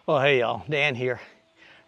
Well, hey y'all, Dan here.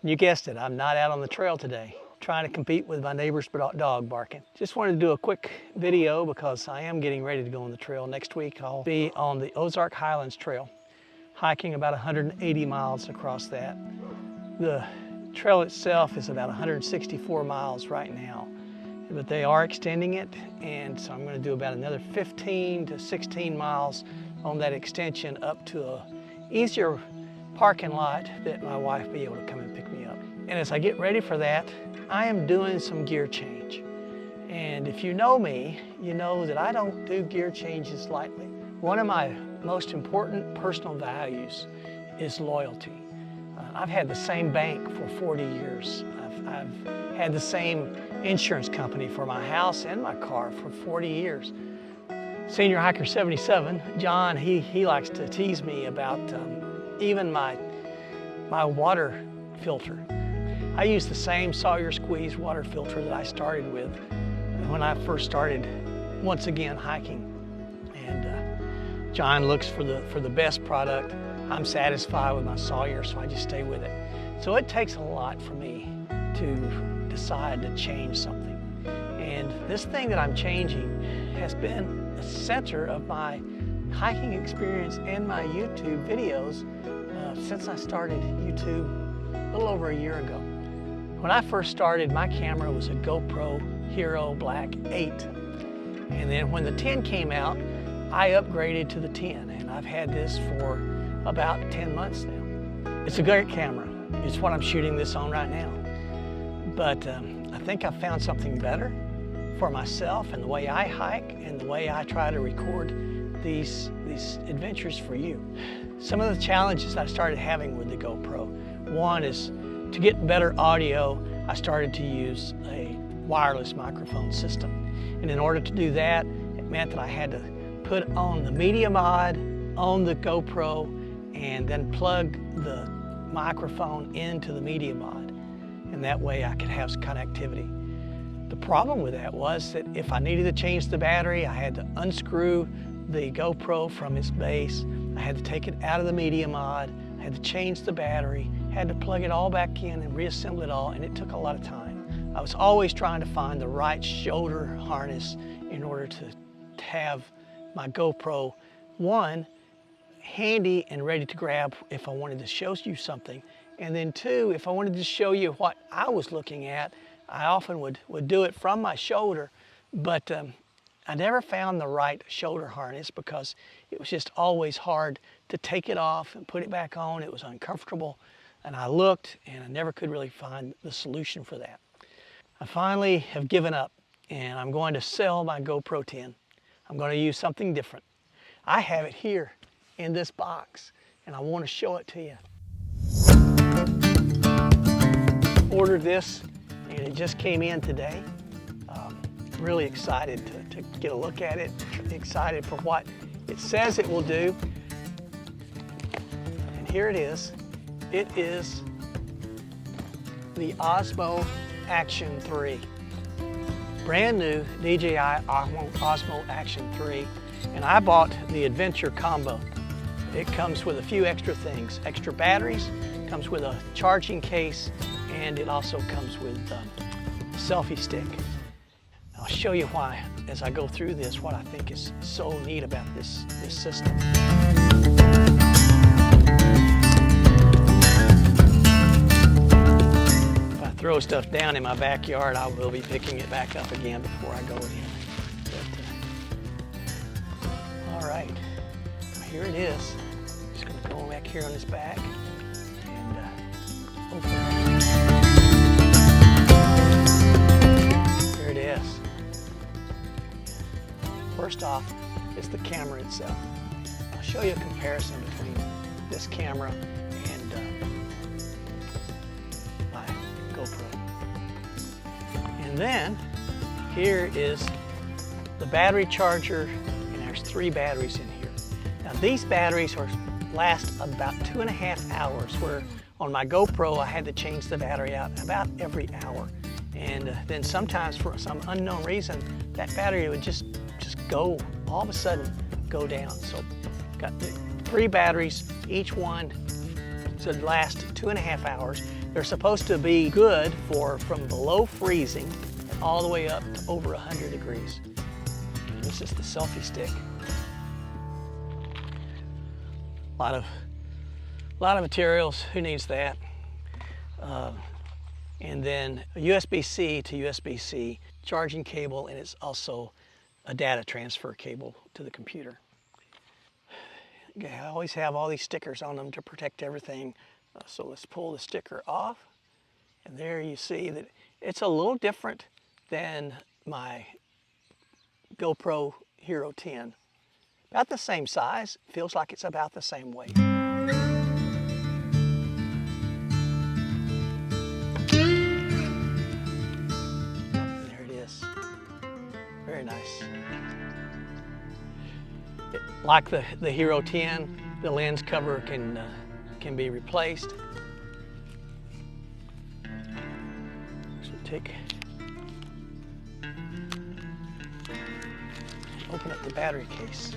You guessed it, I'm not out on the trail today, trying to compete with my neighbor's dog barking. Just wanted to do a quick video because I am getting ready to go on the trail. Next week I'll be on the Ozark Highlands Trail, hiking about 180 miles across that. The trail itself is about 164 miles right now, but they are extending it, and so I'm going to do about another 15 to 16 miles on that extension up to a easier parking lot that my wife will be able to come and pick me up. And as I get ready for that, I am doing some gear change. And if you know me, you know that I don't do gear changes lightly. One of my most important personal values is loyalty. I've had the same bank for 40 years. I've had the same insurance company for my house and my car for 40 years. Senior Hiker 77, John, he likes to tease me about even my water filter. I use the same Sawyer Squeeze water filter that I started with when I first started once again hiking. And John looks for the best product. I'm satisfied with my Sawyer, so I just stay with it. So it takes a lot for me to decide to change something. And this thing that I'm changing has been the center of my hiking experience and my YouTube videos since I started YouTube a little over a year ago. When I first started, my camera was a GoPro Hero Black 8. And then when the 10 came out, I upgraded to the 10, and I've had this for about 10 months now. It's a great camera. It's what I'm shooting this on right now. But I think I found something better for myself and the way I hike and the way I try to record these adventures for you. Some of the challenges I started having with the GoPro. One is to get better audio, I started to use a wireless microphone system. And in order to do that, it meant that I had to put on the media mod on the GoPro and then plug the microphone into the media mod. And that way I could have some connectivity. The problem with that was that if I needed to change the battery, I had to unscrew the GoPro from its base. I had to take it out of the media mod. I had to change the battery, had to plug it all back in and reassemble it all, and it took a lot of time. I was always trying to find the right shoulder harness in order to have my GoPro, one, handy and ready to grab if I wanted to show you something, and then two, if I wanted to show you what I was looking at, I often would do it from my shoulder, but I never found the right shoulder harness because it was just always hard to take it off and put it back on. It was uncomfortable, and I looked and I never could really find the solution for that. I finally have given up, and I'm going to sell my GoPro 10. I'm going to use something different. I have it here in this box, and I want to show it to you. Ordered this, and it just came in today. Really excited to get a look at it, excited for what it says it will do. And here it is. It is the Osmo Action 3. Brand new DJI Osmo Action 3. And I bought the Adventure Combo. It comes with a few extra things. Extra batteries, comes with a charging case, and it also comes with a selfie stick. I'll show you why as I go through this, what I think is so neat about this system. If I throw stuff down in my backyard, I will be picking it back up again before I go in. All right, here it is. Just gonna go back here on this back and open it. Here it is. First off, it's the camera itself. I'll show you a comparison between this camera and my GoPro. And then here is the battery charger, and there's 3 batteries in here. Now these batteries last about 2.5 hours, where on my GoPro I had to change the battery out about every hour. And then sometimes for some unknown reason, that battery would just go, all of a sudden, go down. So got 3 batteries, each one should last 2.5 hours. They're supposed to be good for from below freezing all the way up to over 100 degrees. And this is the selfie stick. A lot of materials, who needs that? And then a USB-C to USB-C charging cable, and it's also a data transfer cable to the computer. I always have all these stickers on them to protect everything. So let's pull the sticker off. And there you see that it's a little different than my GoPro Hero 10. About the same size, feels like it's about the same weight. There it is. Very nice. Like the Hero 10, the lens cover can be replaced. So open up the battery case.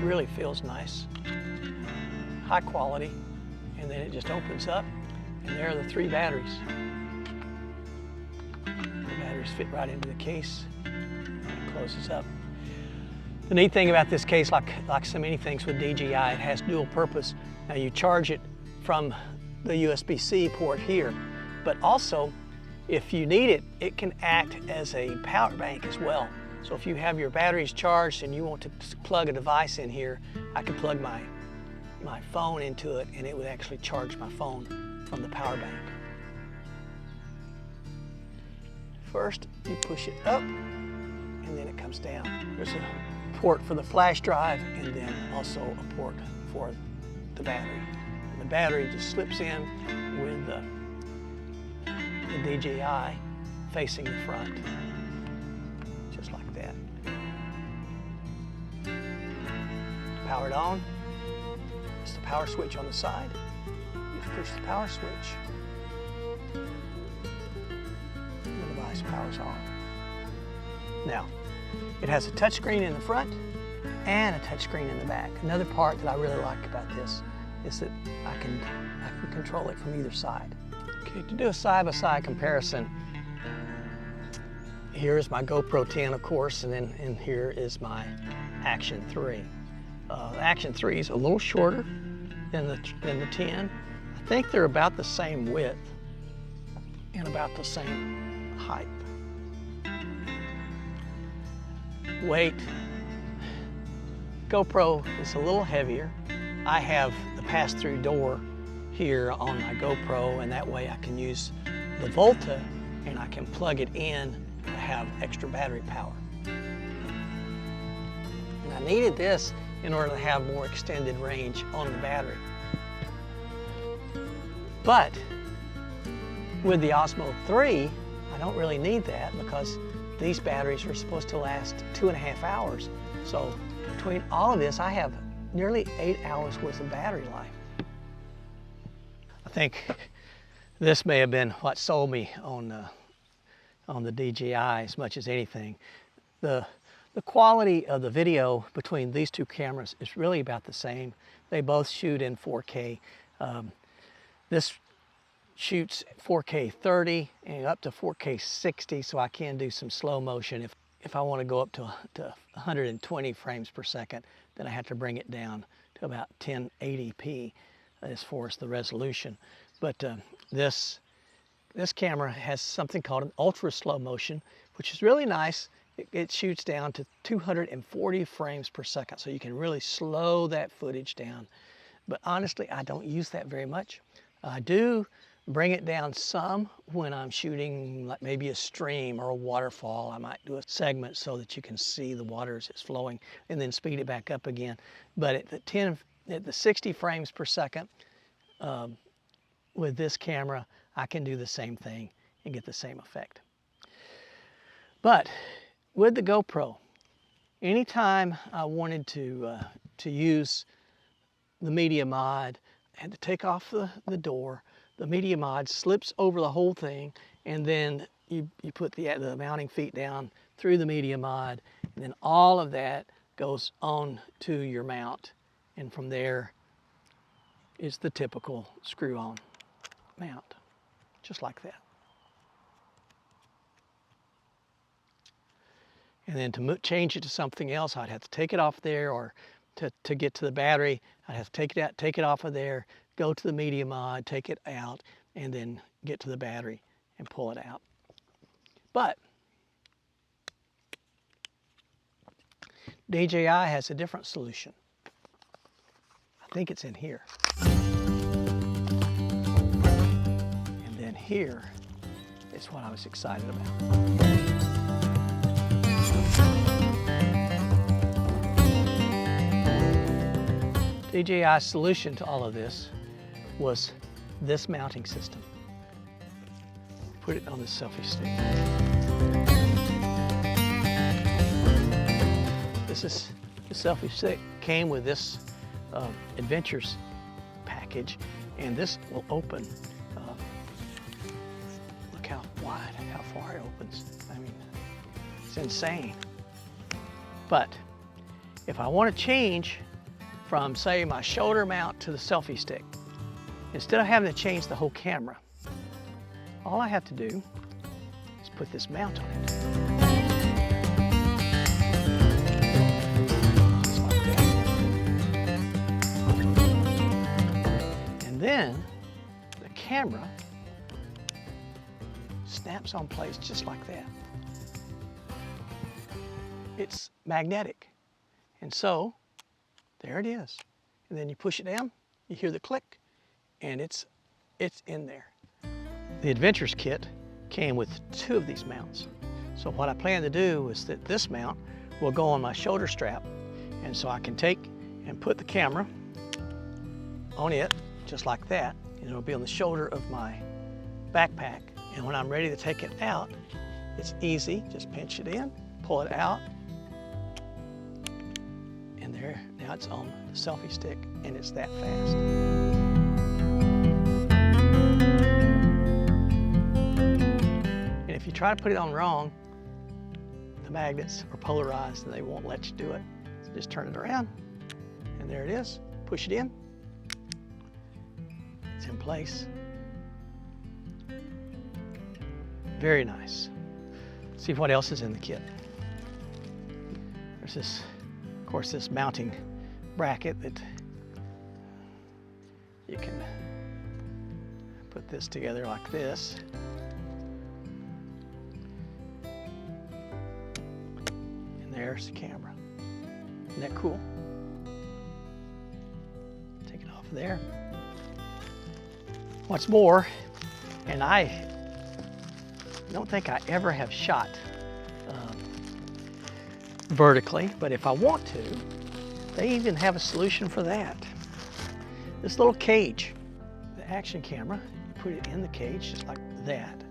Really feels nice, high quality, and then it just opens up, and there are the 3 batteries. The batteries fit right into the case, and it closes up. The neat thing about this case, like so many things with DJI, it has dual purpose. Now you charge it from the USB-C port here, but also if you need it, it can act as a power bank as well. So if you have your batteries charged and you want to plug a device in here, I could plug my phone into it and it would actually charge my phone from the power bank. First, you push it up and then it comes down. There's a port for the flash drive and then also a port for the battery. And the battery just slips in with the DJI facing the front. Just like that. Powered on. It's the power switch on the side. You push the power switch. And the device powers on. Now, it has a touchscreen in the front and a touchscreen in the back. Another part that I really like about this is that I can control it from either side. Okay, to do a side-by-side comparison, here is my GoPro 10, of course, and here is my Action 3. The Action 3 is a little shorter than the 10. I think they're about the same width and about the same height. Weight, GoPro is a little heavier. I have the pass-through door here on my GoPro, and that way I can use the Volta and I can plug it in to have extra battery power. And I needed this in order to have more extended range on the battery. But with the Osmo 3, I don't really need that because these batteries are supposed to last 2.5 hours. So between all of this, I have nearly 8 hours worth of battery life. I think this may have been what sold me on the DJI as much as anything. The quality of the video between these two cameras is really about the same. They both shoot in 4K. This shoots 4K 30 and up to 4K 60, so I can do some slow motion. If I want to go up to 120 frames per second, then I have to bring it down to about 1080p as far as the resolution. But this camera has something called an ultra slow motion, which is really nice. It shoots down to 240 frames per second, so you can really slow that footage down. But honestly, I don't use that very much. I do bring it down some when I'm shooting like maybe a stream or a waterfall. I might do a segment so that you can see the water as it's flowing and then speed it back up again. But at the 60 frames per second, with this camera, I can do the same thing and get the same effect. But with the GoPro, anytime I wanted to use the media mod, I had to take off the door. The media mod slips over the whole thing, and then you put the mounting feet down through the media mod, and then all of that goes on to your mount, and from there is the typical screw-on mount, just like that. And then to change it to something else, I'd have to take it off there, or to get to the battery, I'd have to take it out, take it off of there, go to the media mod, take it out, and then get to the battery and pull it out. But DJI has a different solution. I think it's in here. And then here is what I was excited about. DJI's solution to all of this was this mounting system. Put it on the selfie stick. The selfie stick came with this Adventures package, and this will open. Look how wide, how far it opens. I mean, it's insane. But if I want to change from, say, my shoulder mount to the selfie stick, instead of having to change the whole camera, all I have to do is put this mount on it. Just like that. And then the camera snaps on place just like that. It's magnetic. And so, there it is. And then you push it down, you hear the click, and it's in there. The Adventures kit came with 2 of these mounts. So what I plan to do is that this mount will go on my shoulder strap, and so I can take and put the camera on it just like that, and it'll be on the shoulder of my backpack. And when I'm ready to take it out, it's easy. Just pinch it in, pull it out, and there, now it's on the selfie stick, and it's that fast. And if you try to put it on wrong, the magnets are polarized and they won't let you do it. So just turn it around, and there it is. Push it in. It's in place. Very nice. Let's see what else is in the kit. There's this, of course, this mounting bracket that you can put this together like this. And there's the camera. Isn't that cool? Take it off of there. What's more, and I don't think I ever have shot vertically, but if I want to, they even have a solution for that. This little cage, the Action camera, you put it in the cage just like that,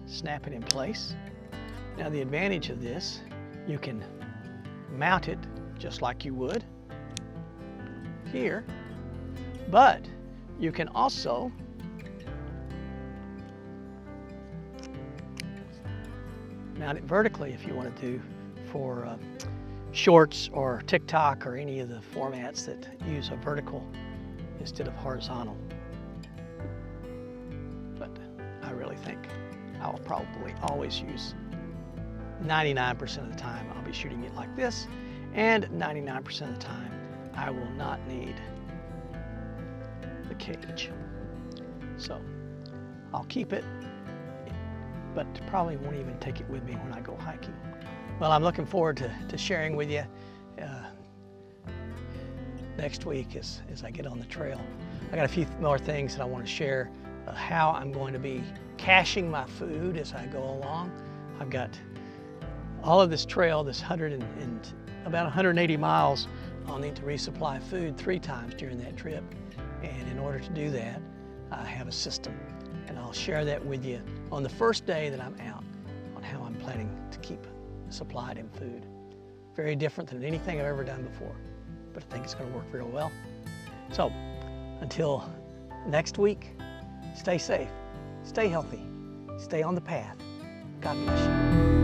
snap it in place. Now the advantage of this, you can mount it just like you would here, but you can also mount it vertically if you want to do for shorts or TikTok or any of the formats that use a vertical instead of horizontal. But I really think I will probably always use 99% of the time I'll be shooting it like this, and 99% of the time I will not need the cage. So I'll keep it, but probably won't even take it with me when I go hiking. Well, I'm looking forward to sharing with you next week as I get on the trail. I got a few more things that I want to share, how I'm going to be caching my food as I go along. I've got all of this trail, this about 180 miles, I'll need to resupply food 3 times during that trip. And in order to do that, I have a system. And I'll share that with you on the first day that I'm out, on how I'm planning to keep supplied in food. Very different than anything I've ever done before, but I think it's going to work real well. So until next week, stay safe, stay healthy, stay on the path. God bless you.